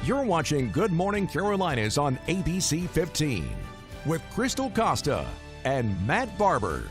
You're watching Good Morning Carolinas on ABC 15 with Crystal Costa and Matt Barbour.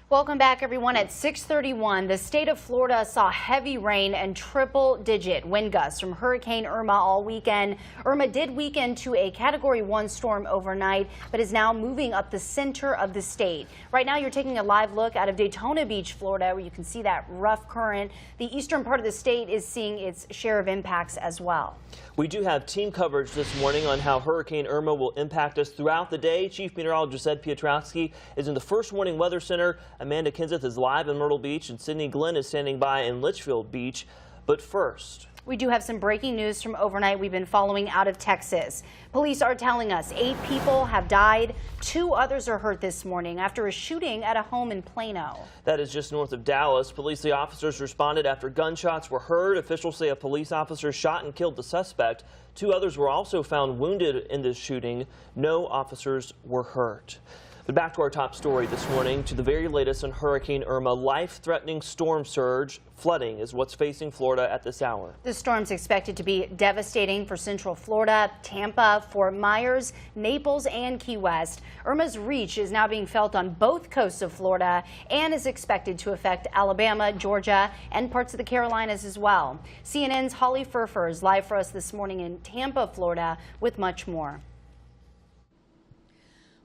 Welcome back, everyone. At 6:31, the state of Florida saw heavy rain and triple-digit wind gusts from Hurricane Irma all weekend. Irma did weaken to a Category 1 storm overnight, but is now moving up the center of the state. Right now, you're taking a live look out of Daytona Beach, Florida, where you can see that rough current. The eastern part of the state is seeing its share of impacts as well. We do have team coverage this morning on how Hurricane Irma will impact us throughout the day. Chief Meteorologist Piotrowski is in the First Warning Weather Center. Amanda Kinseth is live in Myrtle Beach, and Sydney Glenn is standing by in Litchfield Beach. But first, we do have some breaking news from overnight we've been following out of Texas. Police are telling us 8 people have died. 2 others are hurt this morning after a shooting at a home in Plano. That is just north of Dallas. Police officers responded after gunshots were heard. Officials say a police officer shot and killed the suspect. 2 others were also found wounded in this shooting. No officers were hurt. But back to our top story this morning, to the very latest on Hurricane Irma. Life-threatening storm surge. Flooding is what's facing Florida at this hour. The storm's expected to be devastating for Central Florida, Tampa, Fort Myers, Naples, and Key West. Irma's reach is now being felt on both coasts of Florida and is expected to affect Alabama, Georgia, and parts of the Carolinas as well. CNN's Holly Furfer is live for us this morning in Tampa, Florida, with much more.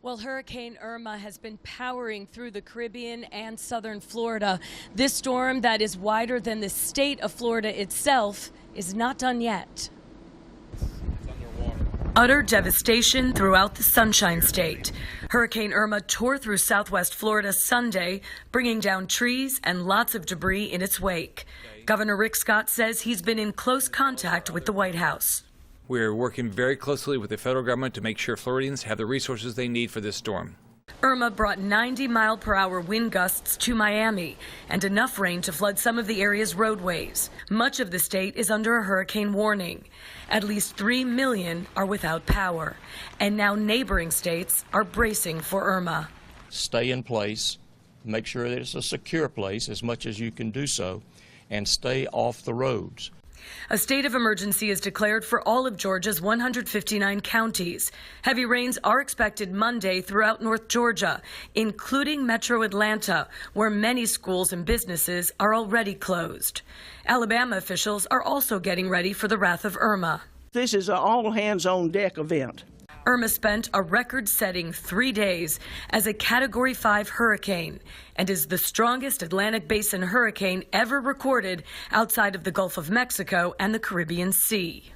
Well, Hurricane Irma has been powering through the Caribbean and southern Florida. This storm that is wider than the state of Florida itself is not done yet. Utter devastation throughout the Sunshine State. Hurricane Irma tore through southwest Florida Sunday, bringing down trees and lots of debris in its wake. Governor Rick Scott says he's been in close contact with the White House. We're working very closely with the federal government to make sure Floridians have the resources they need for this storm. Irma brought 90-mile-per-hour wind gusts to Miami and enough rain to flood some of the area's roadways. Much of the state is under a hurricane warning. At least 3 million are without power. And now neighboring states are bracing for Irma. Stay in place, make sure that it's a secure place as much as you can do so, and stay off the roads. A state of emergency is declared for all of Georgia's 159 counties. Heavy rains are expected Monday throughout North Georgia, including metro Atlanta, where many schools and businesses are already closed. Alabama officials are also getting ready for the wrath of Irma. This is an all-hands-on-deck event. Irma spent a record-setting 3 days as a Category 5 hurricane and is the strongest Atlantic Basin hurricane ever recorded outside of the Gulf of Mexico and the Caribbean Sea.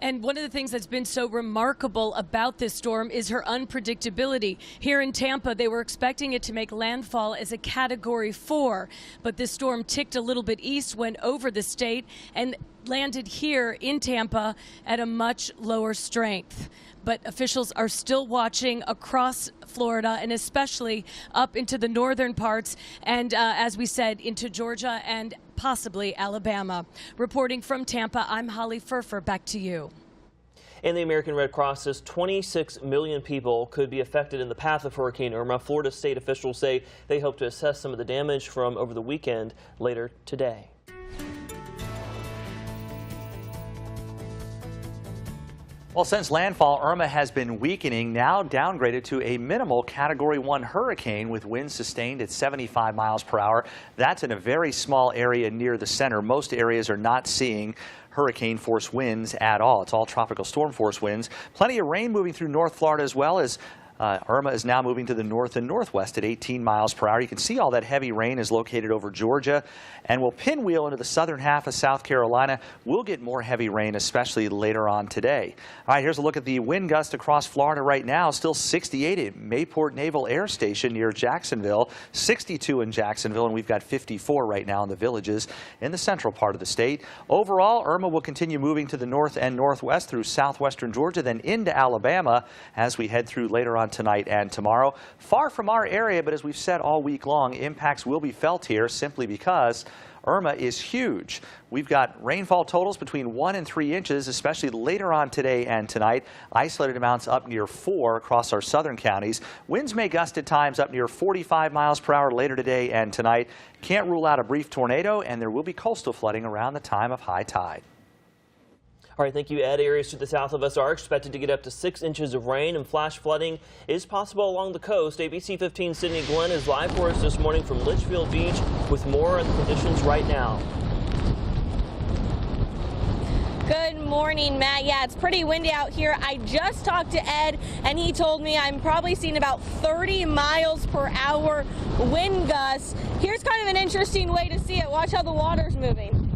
And one of the things that's been so remarkable about this storm is her unpredictability. Here in Tampa, they were expecting it to make landfall as a Category 4, but this storm ticked a little bit east, went over the state, and landed here in Tampa at a much lower strength. But officials are still watching across Florida and especially up into the northern parts and, as we said, into Georgia and possibly Alabama. Reporting from Tampa, I'm Holly Furfer. Back to you. And the American Red Cross says 26 million people could be affected in the path of Hurricane Irma. Florida state officials say they hope to assess some of the damage from over the weekend later today. Well, since landfall, Irma has been weakening, now downgraded to a minimal Category 1 hurricane with winds sustained at 75 miles per hour. That's in a very small area near the center. Most areas are not seeing hurricane force winds at all. It's all tropical storm force winds. Plenty of rain moving through North Florida as well as Irma is now moving to the north and northwest at 18 miles per hour. You can see all that heavy rain is located over Georgia and will pinwheel into the southern half of South Carolina. We'll get more heavy rain, especially later on today. All right, here's a look at the wind gust across Florida right now. Still 68 at Mayport Naval Air Station near Jacksonville, 62 in Jacksonville, and we've got 54 right now in the villages in the central part of the state. Overall, Irma will continue moving to the north and northwest through southwestern Georgia, then into Alabama as we head through later on on tonight and tomorrow. Far from our area, but as we've said all week long, impacts will be felt here simply because Irma is huge. We've got rainfall totals between 1 and 3 inches, especially later on today and tonight. Isolated amounts up near 4 across our southern counties. Winds may gust at times up near 45 miles per hour later today and tonight. Can't rule out a brief tornado, and there will be coastal flooding around the time of high tide. All right, thank you, Ed. Areas to the south of us are expected to get up to 6 inches of rain, and flash flooding is possible along the coast. ABC 15's Sydney Glenn is live for us this morning from Litchfield Beach with more on the conditions right now. Good morning, Matt. Yeah, it's pretty windy out here. I just talked to Ed, and he told me I'm probably seeing about 30 miles per hour wind gusts. Here's kind of an interesting way to see it. Watch how the water's moving.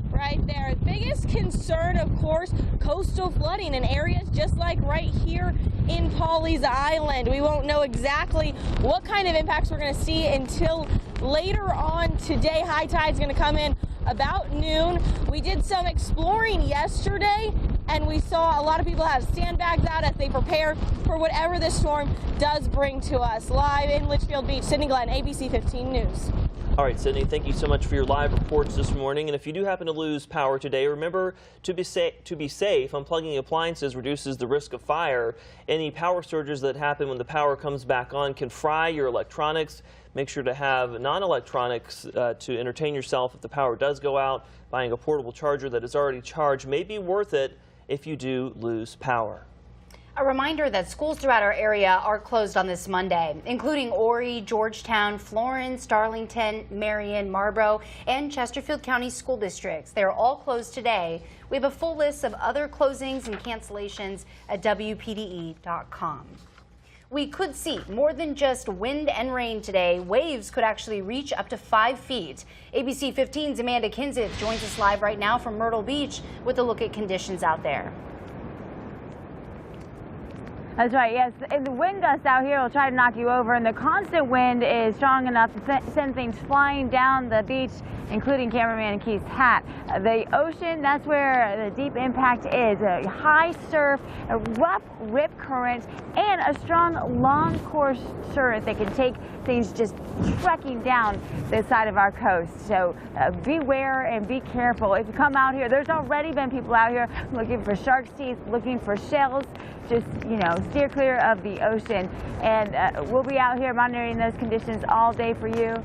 Right there. Biggest concern, of course, coastal flooding in areas just like right here in Pawleys Island. We won't know exactly what kind of impacts we're going to see until later on today. High tide's going to come in about noon. We did some exploring yesterday, and we saw a lot of people have sandbags out as they prepare for whatever this storm does bring to us. Live in Litchfield Beach, Sydney Glenn, ABC 15 News. All right, Sydney, thank you so much for your live reports this morning. And if you do happen to lose power today, remember to be safe. Unplugging appliances reduces the risk of fire. Any power surges that happen when the power comes back on can fry your electronics. Make sure to have non-electronics to entertain yourself if the power does go out. Buying a portable charger that is already charged may be worth it if you do lose power. A reminder that schools throughout our area are closed on this Monday, including Horry, Georgetown, Florence, Darlington, Marion, Marlborough, and Chesterfield County school districts. They are all closed today. We have a full list of other closings and cancellations at WPDE.com. We could see more than just wind and rain today. Waves could actually reach up to 5 feet. ABC 15's Amanda Kinseth joins us live right now from Myrtle Beach with a look at conditions out there. That's right, yes. And the wind gusts out here will try to knock you over, and the constant wind is strong enough to send things flying down the beach, including cameraman Keith's hat. The ocean, that's where the deep impact is. A high surf, a rough rip current, and a strong long course current that can take things just trekking down the side of our coast. So beware and be careful. If you come out here, there's already been people out here looking for shark's teeth, looking for shells. Just, steer clear of the ocean. And we'll be out here monitoring those conditions all day for you.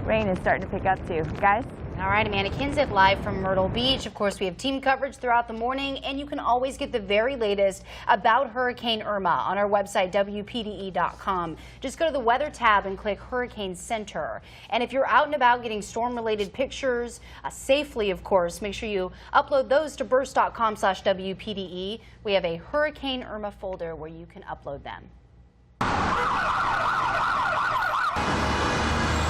Rain is starting to pick up too. Guys? All right, Amanda Kinseth live from Myrtle Beach. Of course, we have team coverage throughout the morning, and you can always get the very latest about Hurricane Irma on our website, WPDE.com. Just go to the Weather tab and click Hurricane Center. And if you're out and about getting storm-related pictures, safely, of course, make sure you upload those to burst.com/WPDE. We have a Hurricane Irma folder where you can upload them.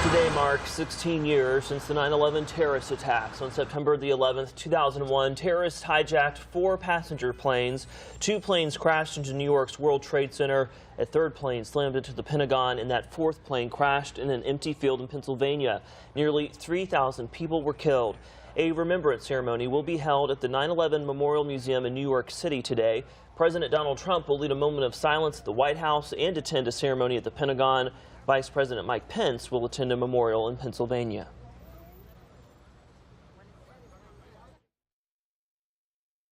Today marks 16 years since the 9/11 terrorist attacks. On September the 11th, 2001, terrorists hijacked 4 passenger planes. 2 planes crashed into New York's World Trade Center. A 3rd plane slammed into the Pentagon, and that 4th plane crashed in an empty field in Pennsylvania. Nearly 3,000 people were killed. A remembrance ceremony will be held at the 9/11 Memorial Museum in New York City today. President Donald Trump will lead a moment of silence at the White House and attend a ceremony at the Pentagon. Vice President Mike Pence will attend a memorial in Pennsylvania.